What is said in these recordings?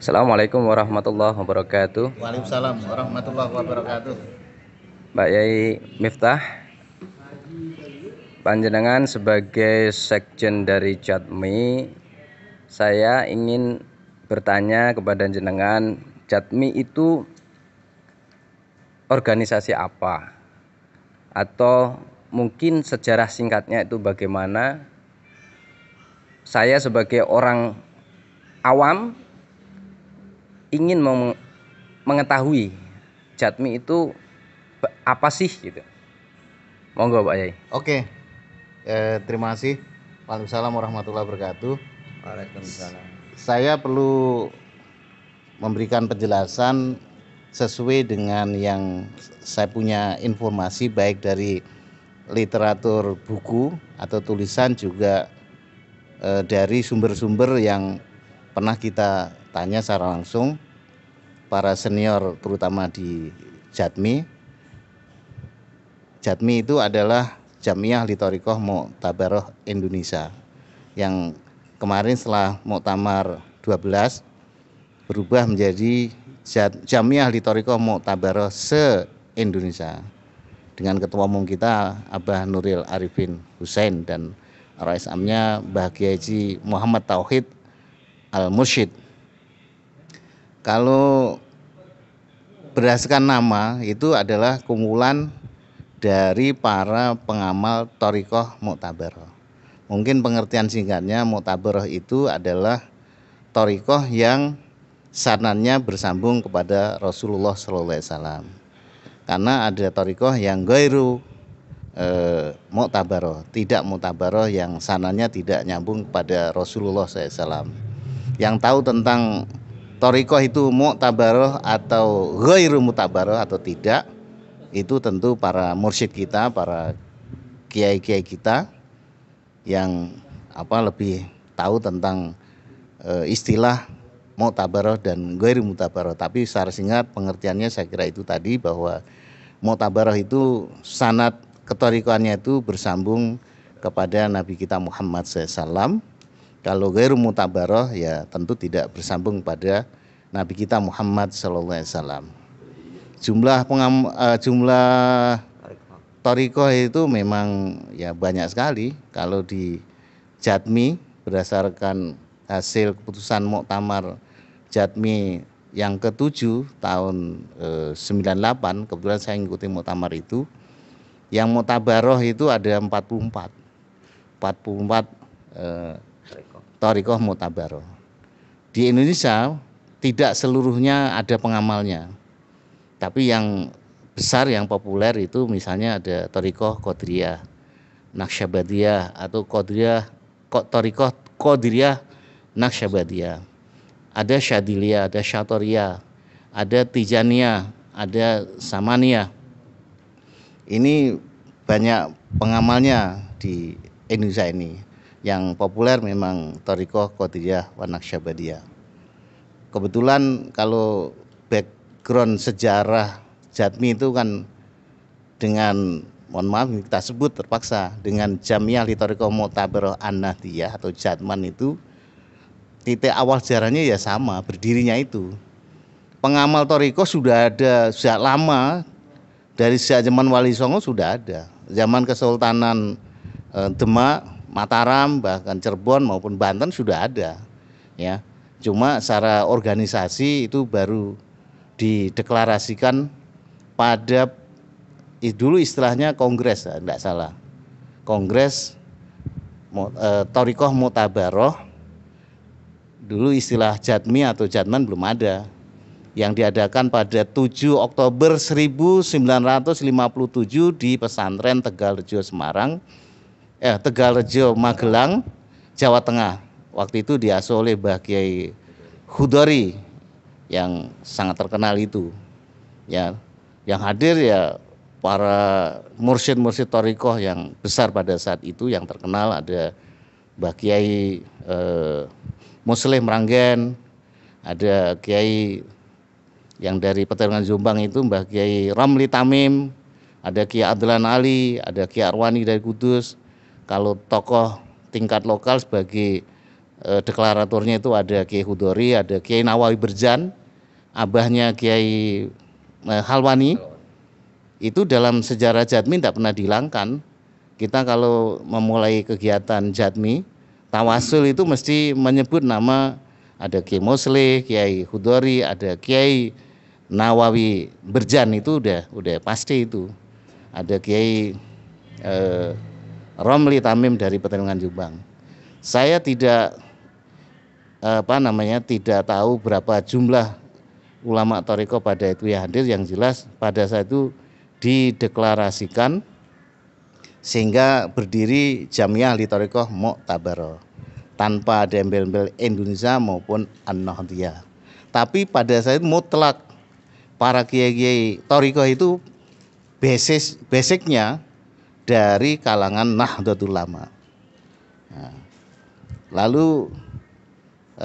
Assalamualaikum warahmatullahi wabarakatuh. Waalaikumsalam warahmatullahi wabarakatuh. Mbak Yai Miftah, panjenengan sebagai sekjen dari Jatmi, saya ingin bertanya kepada jenengan, Jatmi itu organisasi apa? Atau mungkin sejarah singkatnya itu bagaimana? Saya sebagai orang awam ingin mengetahui Jatmi itu apa sih gitu. Monggo Pak Yai. Oke, terima kasih. Waalaikumsalam warahmatullahi wabarakatuh. Waalaikumsalam. Saya perlu memberikan penjelasan sesuai dengan yang saya punya informasi, baik dari literatur buku atau tulisan, juga dari sumber-sumber yang pernah kita tanya secara langsung para senior, terutama di Jatmi. Jatmi itu adalah Jamiah Lithoriqoh Mu'tabaroh Indonesia, yang kemarin setelah Muktamar 12 berubah menjadi Jamiah Lithoriqoh Mu'tabaroh se-Indonesia, dengan ketua umum kita Abah Nuril Arifin Hussein dan Rais Amnya Mbah Kiai Haji Muhammad Tauhid Al-Mursyid. Kalau berdasarkan nama, itu adalah kumpulan dari para pengamal Thoriqoh Mu'tabaroh. Mungkin pengertian singkatnya, Mu'tabaroh itu adalah Thoriqoh yang sanadnya bersambung kepada Rasulullah SAW. Karena ada Thoriqoh yang ghairu Mu'tabaroh, tidak Mu'tabaroh, yang sanadnya tidak nyambung kepada Rasulullah SAW. Yang tahu tentang Thoriqoh itu Mu'tabaroh atau ghairu Mu'tabaroh atau tidak, itu tentu para mursyid kita, para kiai-kiai kita yang lebih tahu tentang istilah Mu'tabaroh dan ghairu Mu'tabaroh. Tapi secara singkat pengertiannya saya kira itu tadi, bahwa Mu'tabaroh itu sanad ketorikoannya itu bersambung kepada Nabi kita Muhammad SAW. Kalau ghairu Mu'tabaroh ya tentu tidak bersambung pada Nabi kita Muhammad SAW. Jumlah Thoriqoh itu memang ya banyak sekali. Kalau di Jatmi, berdasarkan hasil keputusan Muktamar Jatmi yang ke-7 tahun 98, kebetulan saya ngikutin muktamar itu, yang Mu'tabaroh itu ada 44 Thoriqoh Mu'tabaroh. Di Indonesia tidak seluruhnya ada pengamalnya, tapi yang besar, yang populer itu misalnya ada Thoriqoh Qadiriyah, Naqsyabandiyah atau Thoriqoh Qadiriyah Naqsyabandiyah. Ada Syadiliyah, ada Syatoriyah, ada Tijaniyah, ada Samaniyah. Ini banyak pengamalnya di Indonesia ini. Yang populer memang Thoriqoh Qadiriyah wa Naqsyabandiyah. Kebetulan kalau background sejarah Jatmi itu kan dengan, mohon maaf kita sebut terpaksa, dengan Jamiah Lithoriqoh Mu'tabaroh An-Nahdiyah atau Jatman itu, titik awal sejarahnya ya sama, berdirinya itu. Pengamal Thoriqoh sudah ada sejak lama, dari sejak zaman Wali Songo sudah ada. Zaman Kesultanan Demak, Mataram, bahkan Cirebon maupun Banten sudah ada. Ya, cuma secara organisasi itu baru dideklarasikan pada dulu istilahnya kongres, tidak salah, kongres Thoriqoh Mu'tabaroh. Dulu istilah Jatmi atau Jatman belum ada, yang diadakan pada 7 Oktober 1957 di pesantren Tegalrejo Semarang, Tegalrejo Magelang, Jawa Tengah. Waktu itu diasuh oleh Mbah Kiai Hudori yang sangat terkenal itu. Ya, yang hadir ya para mursyid-mursyid Thoriqoh yang besar pada saat itu, yang terkenal ada Mbah Kiai Muslim Ranggen, ada Kiai yang dari Petalungan Jombang itu Mbah Kiai Ramli Tamim, ada Kiai Adlan Ali, ada Kiai Arwani dari Kudus. Kalau tokoh tingkat lokal sebagai deklaratornya itu ada Kiai Hudori, ada Kiai Nawawi Berjan, abahnya Kiai Halwani. Itu dalam sejarah Jatmi tidak pernah dihilangkan. Kita kalau memulai kegiatan Jatmi, tawasul itu mesti menyebut nama, ada Kiai Mosleh, Kiai Hudori, ada Kiai Nawawi Berjan, itu udah pasti itu. Ada Kiai Romli Tamim dari Petalungan Jombang. Saya tidak tidak tahu berapa jumlah ulama Thariqah pada itu yang hadir. Yang jelas pada saat itu dideklarasikan sehingga berdiri Jamiah Ahli Thariqah Mu'tabarah tanpa ada embel-embel Indonesia maupun An-Nahdliyah. Tapi pada saat itu mutlak para kiai-kiai Thariqah itu basicnya dari kalangan Nahdlatul Ulama. Nah, lalu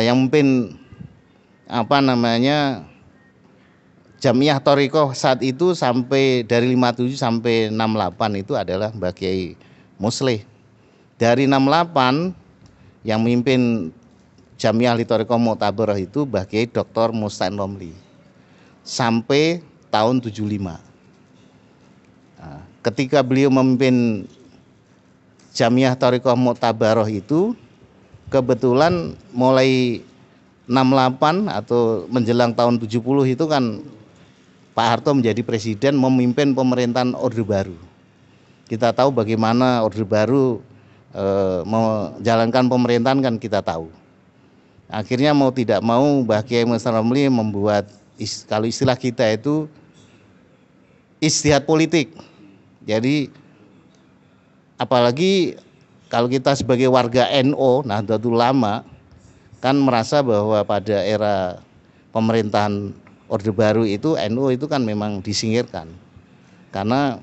yang memimpin Jamiah Thariqah saat itu sampai dari 57 sampai 68 itu adalah Mbah Kiai Mosleh. Dari 68 yang memimpin Jamiah Ahli Thariqah Mu'tabarah itu Mbah Kiai Dr. Musta'in Romli sampai tahun 75. Nah, ketika beliau memimpin Jamiah Thariqah Mu'tabarah itu kebetulan mulai 68 atau menjelang tahun 70 itu kan Pak Harto menjadi presiden memimpin pemerintahan Orde Baru. Kita tahu bagaimana Orde Baru menjalankan pemerintahan kan kita tahu. Akhirnya mau tidak mau Mbah Kiai Musta'in Romli membuat kalau istilah kita itu ijtihad politik. Jadi apalagi kalau kita sebagai warga NU Nahdlatul Ulama kan merasa bahwa pada era pemerintahan Orde Baru itu NU itu kan memang disingkirkan karena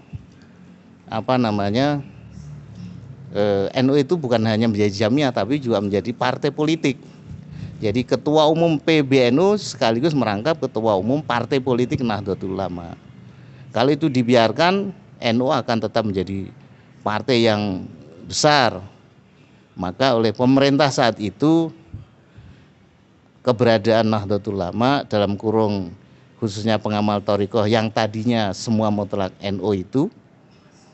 NU itu bukan hanya menjadi jamiah tapi juga menjadi partai politik. Jadi ketua umum PBNU sekaligus merangkap ketua umum partai politik Nahdlatul Ulama. Kalau itu dibiarkan NU akan tetap menjadi partai yang besar. Maka oleh pemerintah saat itu keberadaan Nahdlatul Ulama dalam kurung khususnya pengamal Thariqah yang tadinya semua mutlak NU itu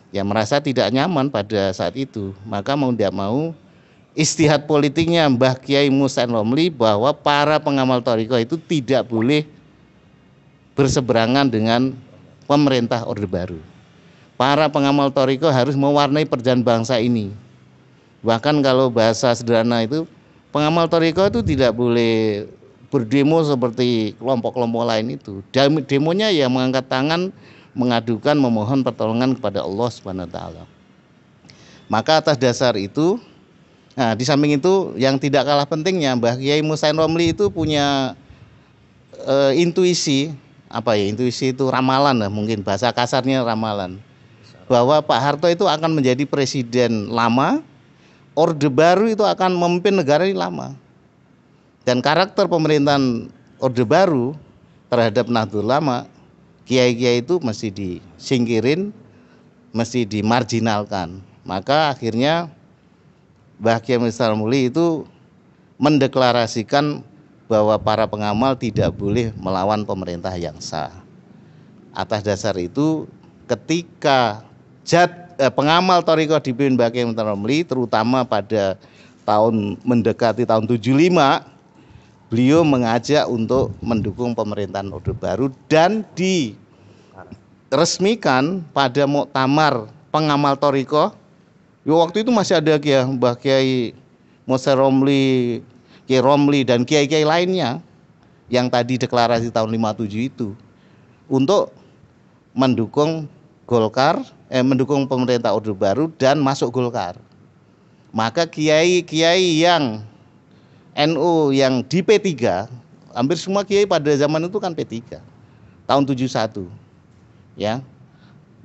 yang merasa tidak nyaman pada saat itu, maka mau tidak mau ijtihad politiknya Mbah Kiai Musta'in Romli bahwa para pengamal Thariqah itu tidak boleh berseberangan dengan pemerintah Orde Baru. Para pengamal Thariqah harus mewarnai perjalanan bangsa ini. Bahkan kalau bahasa sederhana itu pengamal Thariqah itu tidak boleh berdemo seperti kelompok-kelompok lain itu. Demonya ya mengangkat tangan, mengadukan, memohon pertolongan kepada Allah Subhanahu wa taala. Maka atas dasar itu, nah di samping itu yang tidak kalah pentingnya Mbah Kiai Musta'in Romli itu punya intuisi, intuisi itu ramalan lah, mungkin bahasa kasarnya ramalan. Bahwa Pak Harto itu akan menjadi presiden lama, Orde Baru itu akan memimpin negara ini lama. Dan karakter pemerintahan Orde Baru terhadap Nahdlatul Ulama, kiai-kiai itu mesti disingkirin, mesti dimarginalkan. Maka akhirnya Mbah Kiai Musta'in Romli itu mendeklarasikan bahwa para pengamal tidak boleh melawan pemerintah yang sah. Atas dasar itu ketika pengamal Thariqah dipimpin Mbah Kiai Musta'in Romli terutama pada tahun mendekati tahun 75, beliau mengajak untuk mendukung pemerintahan Orde Baru dan diresmikan pada muktamar pengamal Thariqah. Waktu itu masih ada Mbah Kiai Musta'in Romli, Kiai Romli dan kiai-kiai lainnya yang tadi deklarasi tahun 57 itu untuk mendukung mendukung pemerintah Orde Baru dan masuk Golkar. Maka kiai-kiai yang NU yang di P3, hampir semua kiai pada zaman itu kan P3 tahun 71 ya,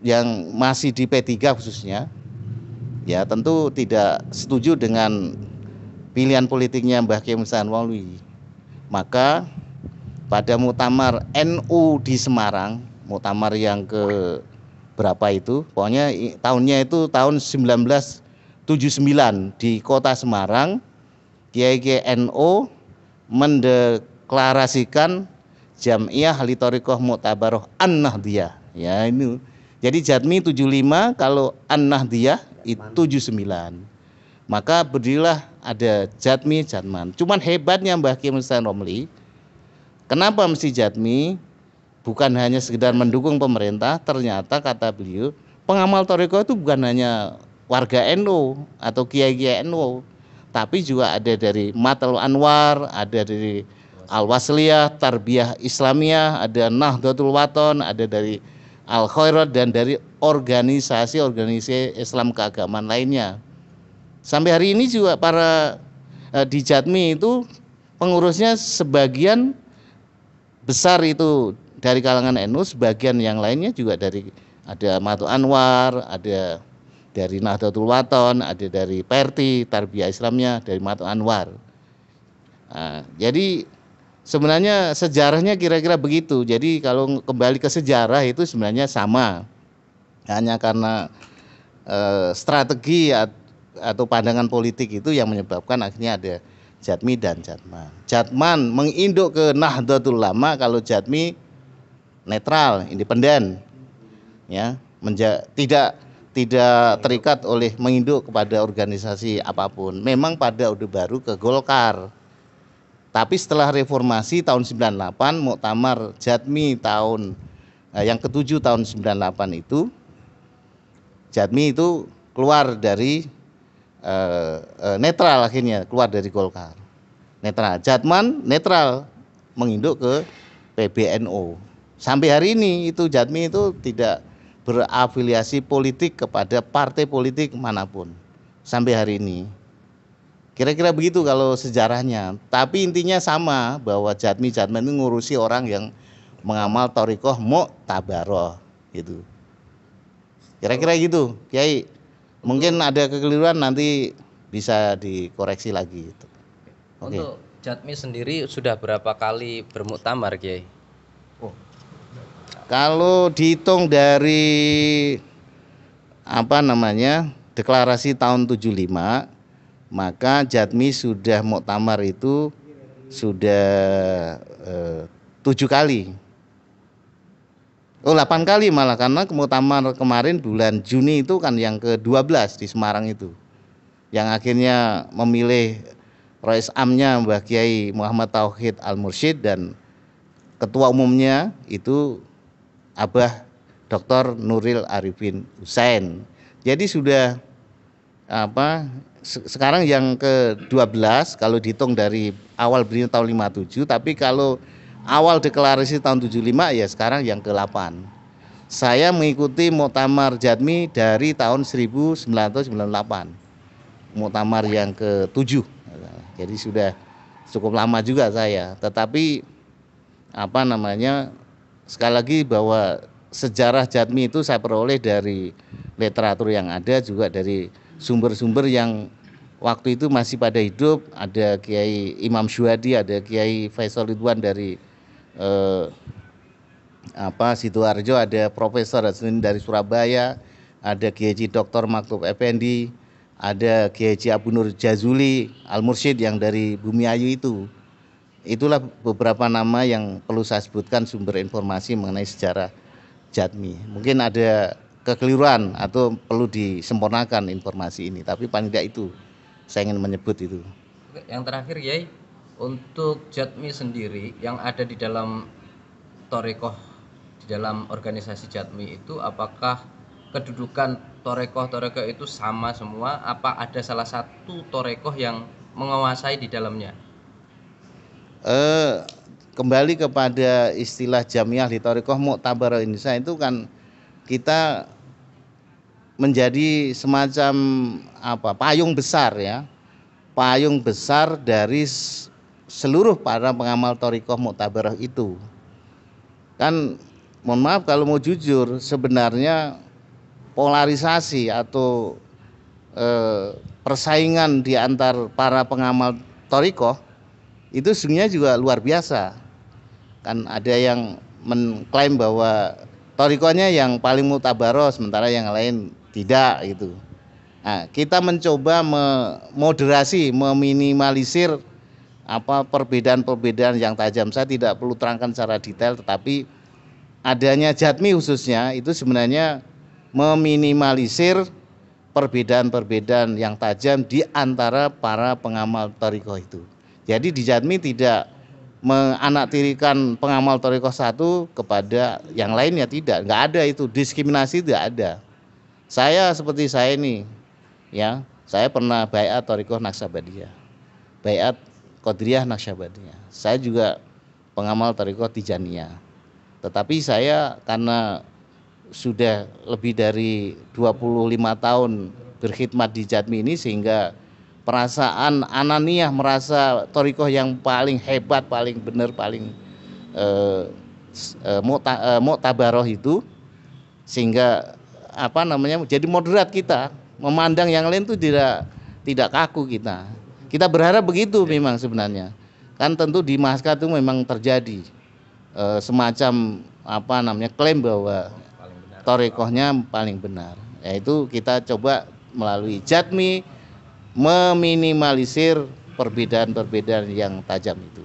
yang masih di P3 khususnya ya tentu tidak setuju dengan pilihan politiknya Mbah Kiai Musta'in Romli. Maka pada muktamar NU di Semarang, muktamar yang ke berapa itu, pokoknya tahunnya itu tahun 1979 di kota Semarang, Kiai NU mendeklarasikan Jam'iyah Ahli Thariqah Mu'tabarah An-Nahdiyah. Ya ini. Jadi Jatmi 75, kalau An-Nahdiyah itu 79. Maka berdirilah ada Jatmi Jatman. Cuman hebatnya Mbah Kiai Mustafa Romli, kenapa mesti Jatmi? Bukan hanya sekedar mendukung pemerintah, ternyata kata beliau, pengamal thariqah itu bukan hanya warga NU atau kiai-kiai NU, tapi juga ada dari Matal Anwar, ada dari Al-Wasliyah, Tarbiyah Islamiyah, ada Nahdlatul Wathon, ada dari Al Khairat, dan dari organisasi-organisasi Islam keagamaan lainnya. Sampai hari ini juga para di Jatmi itu pengurusnya sebagian besar itu dari kalangan NU, sebagian yang lainnya juga dari, ada Matul Anwar, ada dari Nahdlatul Wathon, ada dari Perti, Tarbiyah Islamnya, dari Matul Anwar. Nah, jadi sebenarnya sejarahnya kira-kira begitu. Jadi kalau kembali ke sejarah itu sebenarnya sama, hanya karena strategi atau pandangan politik itu yang menyebabkan akhirnya ada Jatmi dan Jatman. Jatman menginduk ke Nahdlatul Ulama, kalau Jatmi netral, independen, ya, tidak terikat oleh menginduk kepada organisasi apapun. Memang pada Orde Baru ke Golkar, tapi setelah reformasi tahun 98, Muktamar Jatmi tahun yang ke-7 tahun 98 itu, Jatmi itu keluar dari netral, akhirnya keluar dari Golkar, netral. Jatman netral, menginduk ke PBNU. Sampai hari ini itu Jatmi itu tidak berafiliasi politik kepada partai politik manapun sampai hari ini. Kira-kira begitu kalau sejarahnya. Tapi intinya sama, bahwa Jatman itu ngurusi orang yang mengamal thariqah Mu'tabarah gitu. Kira-kira gitu, Kiai. Mungkin ada kekeliruan, nanti bisa dikoreksi lagi gitu. Untuk Jatmi sendiri sudah berapa kali bermuktamar, Kiai? Kalau dihitung dari deklarasi tahun 75, maka Jatmi sudah muktamar itu sudah 7 kali. 8 kali malah, karena muktamar kemarin bulan Juni itu kan yang ke-12 di Semarang itu, yang akhirnya memilih Rais Amnya Mbah Kiai Muhammad Tauhid Al-Mursyid, dan ketua umumnya itu Abah Dr. Nuril Arifin Husain. Jadi sudah sekarang yang ke-12 kalau dihitung dari awal beliau tahun 57, tapi kalau awal deklarasi tahun 75 ya sekarang yang ke-8. Saya mengikuti muktamar Jatmi dari tahun 1998. Muktamar yang ke-7. Jadi sudah cukup lama juga saya. Tetapi sekali lagi bahwa sejarah Jatmi itu saya peroleh dari literatur yang ada, juga dari sumber-sumber yang waktu itu masih pada hidup. Ada Kiai Imam Syuhadi, ada Kiai Faisal Ridwan dari Sidoarjo, ada Profesor Hasnuddin dari Surabaya, ada Kiai Dr. Maktub Effendi, ada Kiai Abu Nur Jazuli Al-Mursyid yang dari Bumiayu itu. Itulah beberapa nama yang perlu saya sebutkan sumber informasi mengenai sejarah Jatmi. Mungkin ada kekeliruan atau perlu disempurnakan informasi ini, tapi paling tidak itu saya ingin menyebut itu. Yang terakhir, Yai, untuk Jatmi sendiri yang ada di dalam thariqah, di dalam organisasi Jatmi itu, apakah kedudukan thariqah itu sama semua? Apa ada salah satu thariqah yang menguasai di dalamnya? Kembali kepada istilah Jam'iyah Ahli Thariqah Mu'tabarah Indonesia, itu kan kita menjadi semacam payung besar, ya, payung besar dari seluruh para pengamal thariqah Mu'tabarah itu. Kan mohon maaf kalau mau jujur, sebenarnya polarisasi atau persaingan di antar para pengamal thariqah itu sebenarnya juga luar biasa. Kan ada yang mengklaim bahwa thariqahnya yang paling mu'tabarah, sementara yang lain tidak gitu. Nah, kita mencoba memoderasi, meminimalisir perbedaan-perbedaan yang tajam. Saya tidak perlu terangkan secara detail, tetapi adanya jatmi khususnya itu sebenarnya meminimalisir perbedaan-perbedaan yang tajam di antara para pengamal thariqah itu. Jadi di jatmi tidak menanaktirikan pengamal thariqah satu kepada yang lainnya, tidak, nggak ada itu, diskriminasi tidak ada. Saya seperti saya ini, ya, saya pernah baiat thariqah Naqsabandiyah, baiat Qadiriyah Naqsabandiyah. Saya juga pengamal thariqah Tijaniyah. Tetapi saya karena sudah lebih dari 25 tahun berkhidmat di Jatmi ini, sehingga perasaan ananiyah, merasa thariqah yang paling hebat, paling benar, paling muktabaroh itu, sehingga jadi moderat kita, memandang yang lain itu tidak kaku kita. Kita berharap begitu memang sebenarnya. Kan tentu di Mahaska itu memang terjadi semacam klaim bahwa thariqahnya paling benar. Yaitu kita coba melalui Jatmi meminimalisir perbedaan-perbedaan yang tajam itu.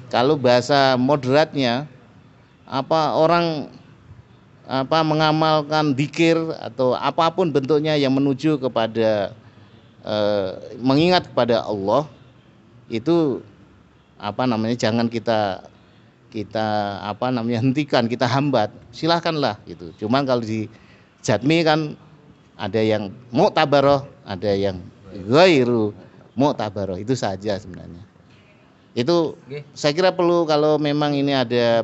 Kalau bahasa moderatnya, orang mengamalkan dzikir atau apapun bentuknya yang menuju kepada mengingat kepada Allah, itu jangan kita hentikan, kita hambat, silahkanlah gitu. Cuman kalau di Jatmi kan ada yang muktabaroh, ada yang ghairu muktabaroh, itu saja sebenarnya. Itu saya kira perlu, kalau memang ini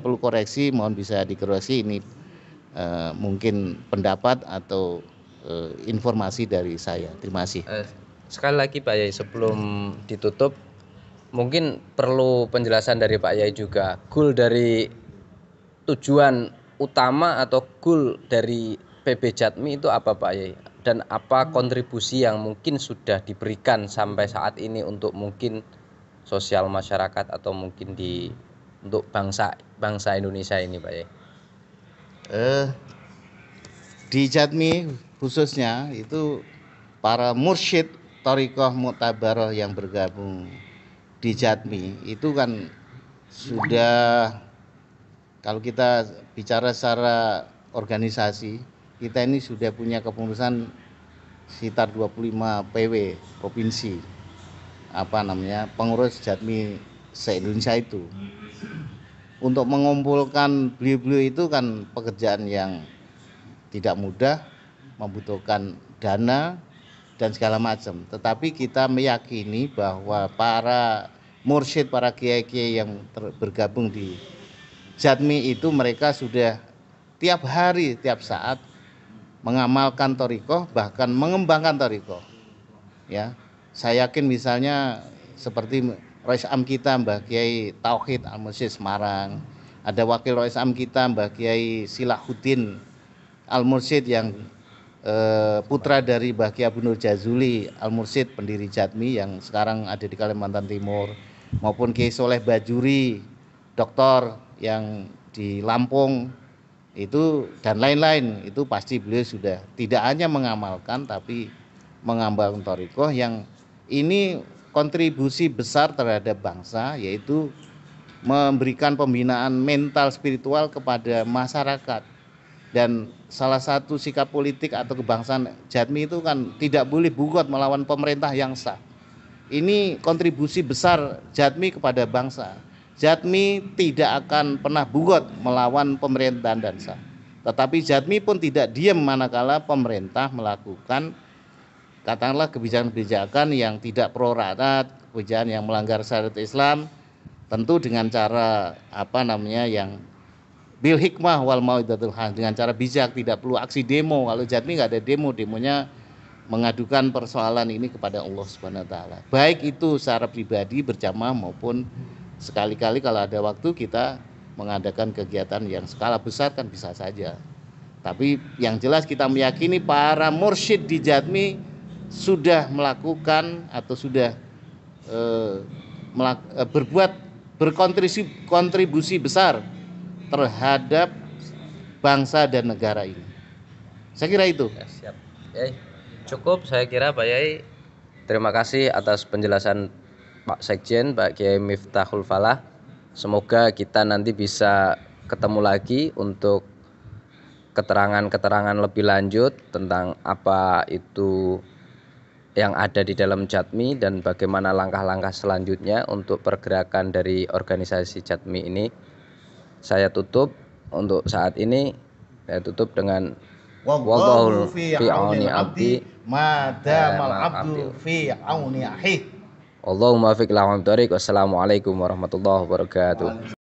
perlu koreksi, mohon bisa dikoreksi. Ini mungkin pendapat atau informasi dari saya. Terima kasih. Sekali lagi Pak Yai, sebelum ditutup, mungkin perlu penjelasan dari Pak Yai juga, goal dari tujuan utama atau goal dari PB Jatmi itu apa Pak Yai? Dan apa kontribusi yang mungkin sudah diberikan sampai saat ini untuk mungkin sosial masyarakat atau mungkin untuk bangsa Indonesia ini Pak Yai? Di Jatmi khususnya itu para mursyid thariqah muktabaroh yang bergabung di Jatmi itu kan sudah, kalau kita bicara secara organisasi, kita ini sudah punya kepengurusan sekitar 25 PW provinsi, pengurus Jatmi se-Indonesia itu. Untuk mengumpulkan beliau-beliau itu kan pekerjaan yang tidak mudah, membutuhkan dana dan segala macam. Tetapi kita meyakini bahwa para mursyid, para kiai-kiai yang bergabung di Jatmi itu, mereka sudah tiap hari, tiap saat mengamalkan thariqah, bahkan mengembangkan thariqah. Ya, saya yakin misalnya seperti Rois Am kita Mbah Kiai Tauhid Al-Mursyid Semarang, ada wakil Rois Am kita Mbah Kiai Silahuddin Al-Mursyid yang putra dari Mbah Kiai Abu Nur Jazuli Al-Mursyid, pendiri Jatmi yang sekarang ada di Kalimantan Timur, maupun Kiai Soleh Bajuri, doktor yang di Lampung itu, dan lain-lain. Itu pasti beliau sudah tidak hanya mengamalkan tapi mengamalkan thariqah yang ini kontribusi besar terhadap bangsa, yaitu memberikan pembinaan mental spiritual kepada masyarakat. Dan salah satu sikap politik atau kebangsaan Jatmi itu kan tidak boleh bugot melawan pemerintah yang sah. Ini kontribusi besar Jatmi kepada bangsa. Jatmi tidak akan pernah bugot melawan pemerintahan dan sah. Tetapi Jatmi pun tidak diam manakala pemerintah melakukan katakanlah kebijakan-kebijakan yang tidak pro rakyat, kebijakan yang melanggar syariat Islam, tentu dengan cara yang bil hikmah wal mau'izatul hasanah, dengan cara bijak, tidak perlu aksi demo. Kalau Jatmi nggak ada demo, demonya mengadukan persoalan ini kepada Allah Subhanahu wa taala. Baik itu secara pribadi berjamaah maupun sekali-kali kalau ada waktu kita mengadakan kegiatan yang skala besar kan bisa saja. Tapi yang jelas kita meyakini para mursyid di Jatmi sudah melakukan atau sudah berkontribusi besar terhadap bangsa dan negara ini. Saya kira itu. Ya, siap. Cukup saya kira Pak Yai. Terima kasih atas penjelasan Pak Sekjen, Pak Kiai Miftahul Falah. Semoga kita nanti bisa ketemu lagi untuk keterangan-keterangan lebih lanjut tentang apa itu yang ada di dalam Jatmi dan bagaimana langkah-langkah selanjutnya untuk pergerakan dari organisasi Jatmi ini. Saya tutup untuk saat ini. Saya tutup dengan Wallahu fi auni abdi madamal abdu fi auni akhi. Allahumma fiq lahu. Wassalamualaikum warahmatullahi wabarakatuh.